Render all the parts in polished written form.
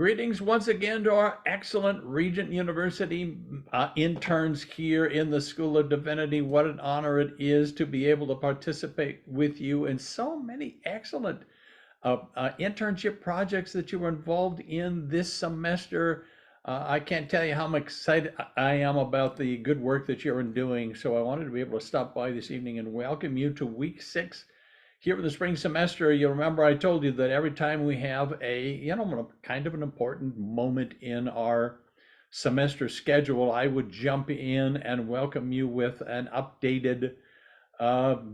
Greetings once again to our excellent Regent University interns here in the School of Divinity. What an honor it is to be able to participate with you in so many excellent internship projects that you were involved in this semester. I can't tell you how excited I am about the good work that you're doing. So I wanted to be able to stop by this evening and welcome you to week 6 here in the spring semester. You'll remember I told you that every time we have kind of an important moment in our semester schedule, I would jump in and welcome you with an updated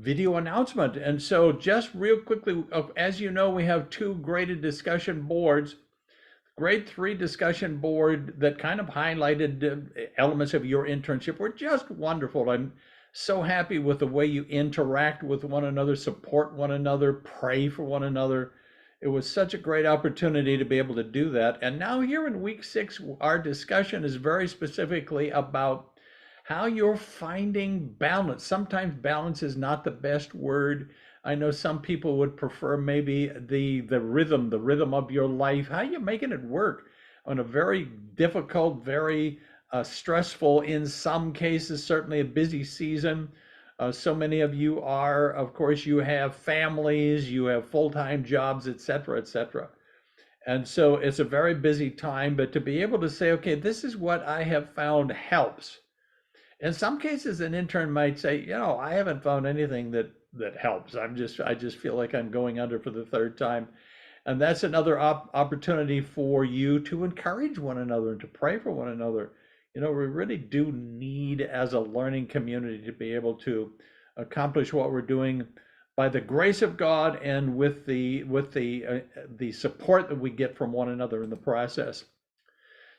video announcement. And so just real quickly, as you know, we have two graded discussion boards. Grade 3 discussion board that kind of highlighted elements of your internship were just wonderful. I'm so happy with the way you interact with one another, support one another, pray for one another. It was such a great opportunity to be able to do that. And now here in week 6, our discussion is very specifically about how you're finding balance. Sometimes balance is not the best word. I know some people would prefer maybe the rhythm of your life. How are you making it work on a very difficult, very stressful, in some cases, certainly a busy season? So many of you are, of course, you have families, you have full-time jobs, et cetera, et cetera. And so it's a very busy time, but to be able to say, okay, this is what I have found helps. In some cases, an intern might say, I haven't found anything that helps. I just feel like I'm going under for the third time. And that's another opportunity for you to encourage one another and to pray for one another. We really do need, as a learning community, to be able to accomplish what we're doing by the grace of God and with the support that we get from one another in the process.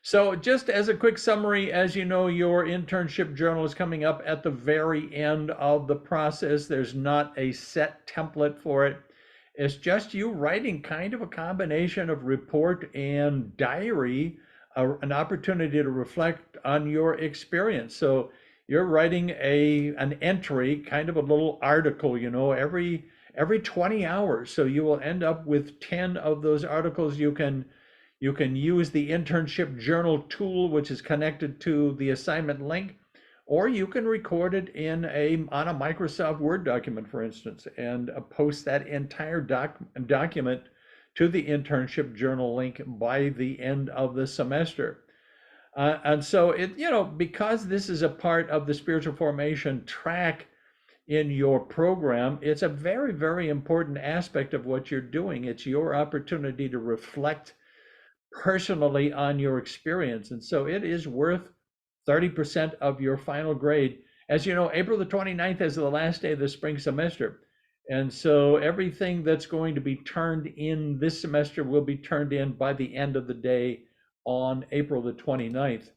So just as a quick summary, as you know, your internship journal is coming up at the very end of the process. There's not a set template for it. It's just you writing kind of a combination of report and diary, an opportunity to reflect on your experience. So you're writing an entry, kind of a little article, every 20 hours. So you will end up with 10 of those articles. You can use the internship journal tool, which is connected to the assignment link, or you can record it on a Microsoft Word document, for instance, and post that entire document to the internship journal link by the end of the semester. And so because this is a part of the spiritual formation track in your program, it's a very, very important aspect of what you're doing. It's your opportunity to reflect personally on your experience. And so it is worth 30% of your final grade. As you know, April the 29th is the last day of the spring semester. And so everything that's going to be turned in this semester will be turned in by the end of the day on April the 29th.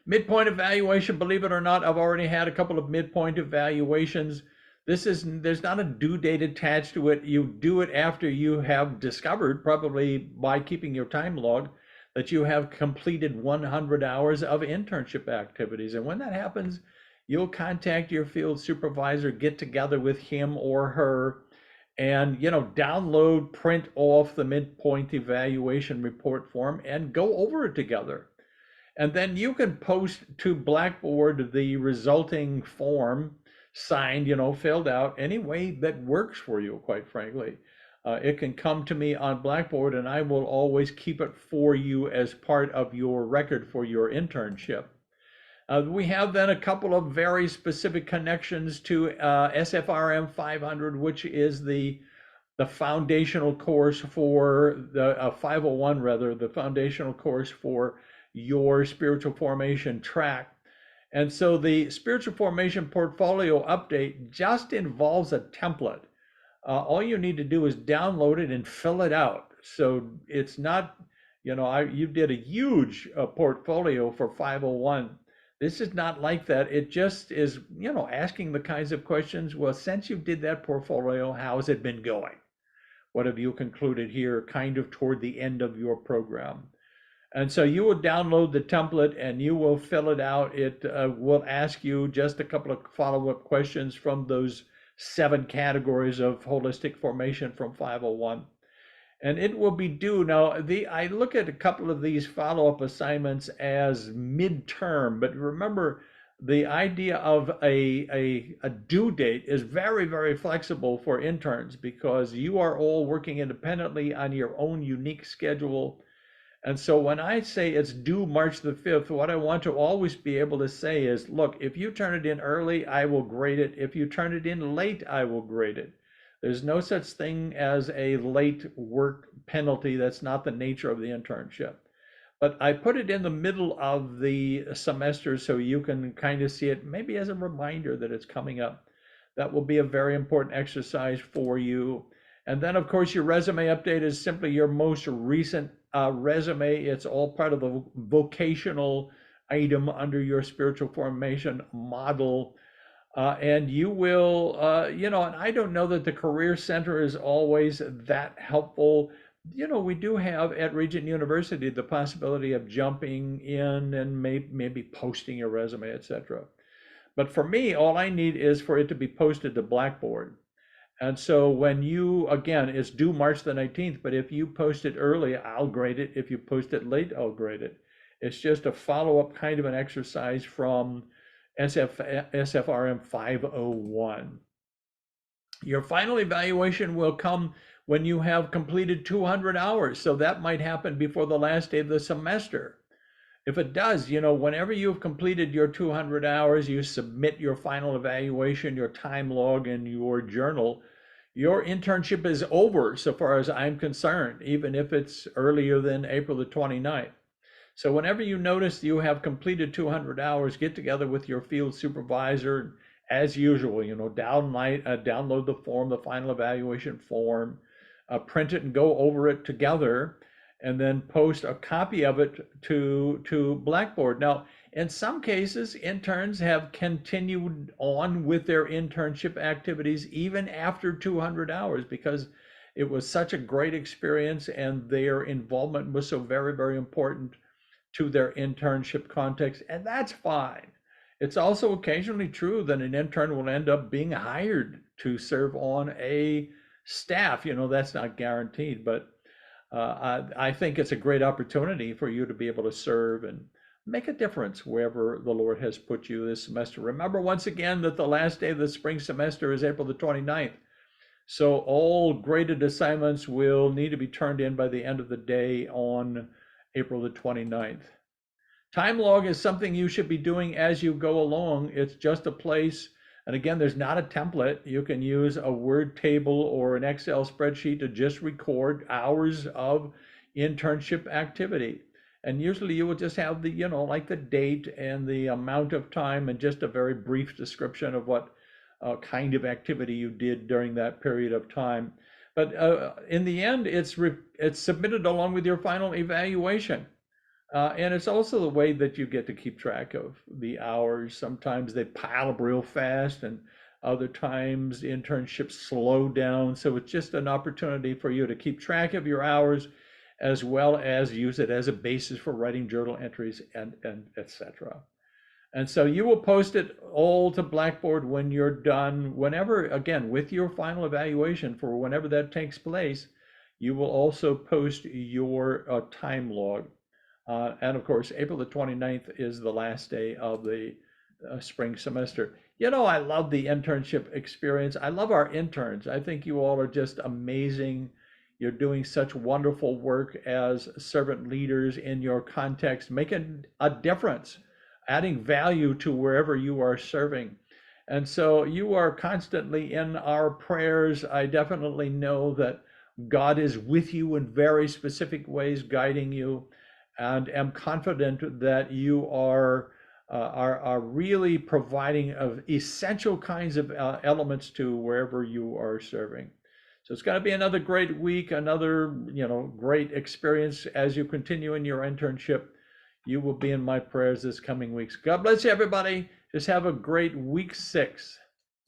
Midpoint evaluation, believe it or not, I've already had a couple of midpoint evaluations. There's not a due date attached to it. You do it after you have discovered, probably by keeping your time log, that you have completed 100 hours of internship activities. And when that happens, you'll contact your field supervisor, get together with him or her, and download, print off the midpoint evaluation report form and go over it together. And then you can post to Blackboard the resulting form, signed, filled out, any way that works for you, quite frankly. It can come to me on Blackboard, and I will always keep it for you as part of your record for your internship. We have then a couple of very specific connections to SFRM695, which is the foundational course for the 501, rather, the foundational course for your spiritual formation track. And so the spiritual formation portfolio update just involves a template. All you need to do is download it and fill it out. So it's not, you did a huge portfolio for 501. This is not like that. It just is, asking the kinds of questions. Well, since you did that portfolio, how has it been going? What have you concluded here kind of toward the end of your program? And so you will download the template and you will fill it out. It will ask you just a couple of follow-up questions from those 7 categories of holistic formation from 501. and it will be due. Now, I look at a couple of these follow-up assignments as midterm, but remember the idea of a due date is very, very flexible for interns because you are all working independently on your own unique schedule. And so when I say it's due March the 5th, what I want to always be able to say is, look, if you turn it in early, I will grade it. If you turn it in late, I will grade it. There's no such thing as a late work penalty. That's not the nature of the internship. But I put it in the middle of the semester so you can kind of see it maybe as a reminder that it's coming up. That will be a very important exercise for you. And then, of course, your resume update is simply your most recent resume. It's all part of the vocational item under your spiritual formation model. And you will, and I don't know that the Career Center is always that helpful. We do have at Regent University the possibility of jumping in and maybe posting your resume, etc. But for me, all I need is for it to be posted to Blackboard. And so when you, again, it's due March the 19th, but if you post it early, I'll grade it. If you post it late, I'll grade it. It's just a follow-up kind of an exercise from SFRM 501. Your final evaluation will come when you have completed 200 hours. So that might happen before the last day of the semester. If it does, whenever you've completed your 200 hours, you submit your final evaluation, your time log, and your journal. Your internship is over so far as I'm concerned, even if it's earlier than April the 29th. So whenever you notice you have completed 200 hours, get together with your field supervisor as usual, download the form, the final evaluation form, print it and go over it together, and then post a copy of it to Blackboard. Now, in some cases, interns have continued on with their internship activities even after 200 hours because it was such a great experience and their involvement was so very, very important to their internship context, and that's fine. It's also occasionally true that an intern will end up being hired to serve on a staff. That's not guaranteed, but I think it's a great opportunity for you to be able to serve and make a difference wherever the Lord has put you this semester. Remember once again that the last day of the spring semester is April the 29th. So all graded assignments will need to be turned in by the end of the day on April the 29th. Time log is something you should be doing as you go along. It's just a place, and again, there's not a template. You can use a Word table or an Excel spreadsheet to just record hours of internship activity. And usually you will just have the, like the date and the amount of time and just a very brief description of what kind of activity you did during that period of time. But in the end, it's submitted along with your final evaluation. And it's also the way that you get to keep track of the hours. Sometimes they pile up real fast, and other times internships slow down. So it's just an opportunity for you to keep track of your hours as well as use it as a basis for writing journal entries and etc. And so you will post it all to Blackboard when you're done, whenever, again, with your final evaluation for whenever that takes place, you will also post your time log. And of course, April the 29th is the last day of the spring semester. I love the internship experience. I love our interns. I think you all are just amazing. You're doing such wonderful work as servant leaders in your context, making a difference, adding value to wherever you are serving. And so you are constantly in our prayers. I definitely know that God is with you in very specific ways, guiding you, and am confident that you are really providing of essential kinds of elements to wherever you are serving. So it's going to be another great week, another great experience as you continue in your internship. You will be in my prayers this coming weeks. God bless you, everybody. Just have a great week 6.